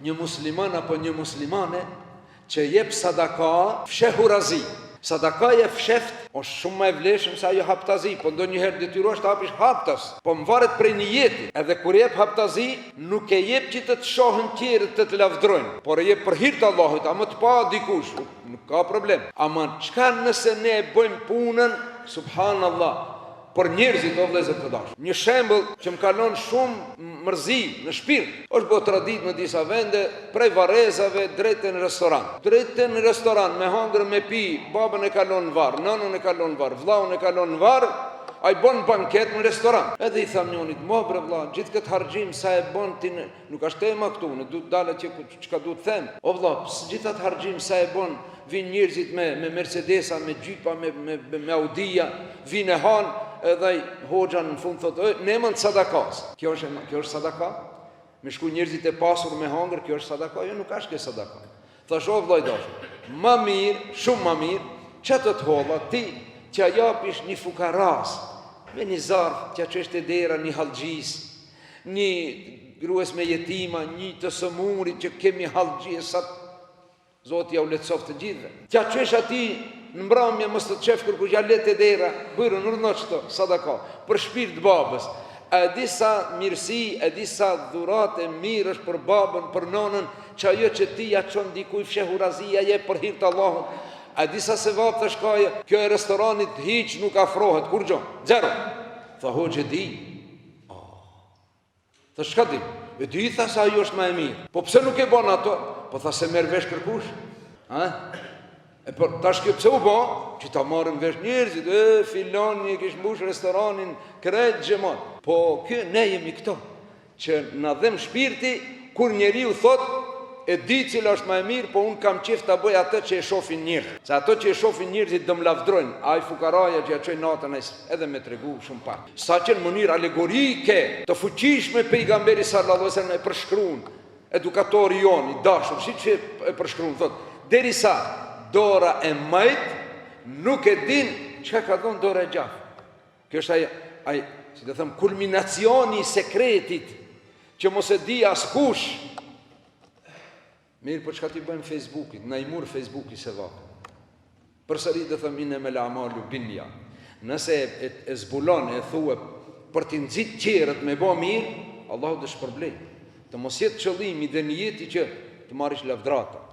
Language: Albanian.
një musliman apo një muslimane që jep sadaka fshehurazi. Sadakaja fsheft është shumë më e vlefshme se ajo haptazi, po ndonjëherë detyrohesh të hapish haptas, po mvaret prej niyeti. Edhe kur jep haptazi, nuk e jep që të shohën tjerë të lavdrojnë, por e jep për hir të Allahut, a më të pa dikush, nuk ka problem. Ama çka nëse ne e bëjmë punën, subhanallahu, por njerëzit o vëllezër të dashur. Një shembull që më kalon shumë mërzi në shpirt, është bërë tradit në disa vende, prej varrezave drejt në restoran. Drejt në restoran, me hangër, me pi, babën e kalon në varr, nanën e kalon në varr, vllaun e kalon në varr, ai bën banket në restoran. Edhe i tham njërit, "Mo bre vlla, gjithë këtë harxhim sa e bën ti, nuk është tema këtu, ne duhet dalet që çka duhet them. O vlla, gjithë atë harxhim sa e bën, vinë njerëzit me Mercedesa, me gjypa, me Audia, vinë e han, edhe ai hoxha në fund thotë, "Ne mund sadakas." Kjo është sadaka? Me shku njerëzit e pasur me hangër, kjo është sadaka? Jo, nuk është kjo sadaka. Thash, o vllai dashur, më mirë, shumë më mirë, çato të holla ti që japish një fukaras, me një zarf, që çesh te dera një hallxhis, një gruas me jetima, një të sëmurit që kemi hallxhi sa Zoti ja u lehtësoft të gjithëve. Tja qesh ati në mbrëmje mos të çef kërkush ja let e dera, bërë nërno çto sadaka për shpirt babës. E di sa mirësi, e di sa dhurate mirë është për babën, për nonën, që ajo që ti ja çon dikuj fshehurazia je për hir të Allahut. A di sa sevap të shkaje, kjo e restoranit hiç nuk afrohet, kur gjo, zero. Tha hoxhe di. Tha shka di? E di tha sa ajo është ma e mirë. Po pse nuk e bon ato? Po tha se merë vesh kërkush. E për tash kjo pse u bo? Që ta marrën vesh njerëzit, filoni e kish mbush restoranin, krejt gjemon. Po kjo ne jemi këto, që na dhem shpirti, kur njeriu thot, e di cila është më e mirë, po unë kam qef ta bëj atë që e shohin njerëzit. Se ato që e shohin njerëzit do më lavdrojnë, ai fukaraja që ja çoj natën edhe me tregu shumë pak. Sa që në mënyrë alegorike, të fuqishme pejgamberi sallallahu alajhi wasallam e përshkruan, edukatori jon i dashur, si që e përshkruan, thot, derisa dora e majt nuk e din çka ka dhënë dora e gjatë. Kjo është ai, si të them, kulminacioni i sekretit që mos e di askush. Mirë, për çka ti bëjmë Facebookit, na i mur Facebooki se vapë. Përsëri dhe thëmine me la amalu binja. Nëse e zbulon, e thue, për t'i nxit qerët me bo mirë, Allahu dë shpërblej. Të mos jetë qëllimi dhe njeti që të marish lavdrata.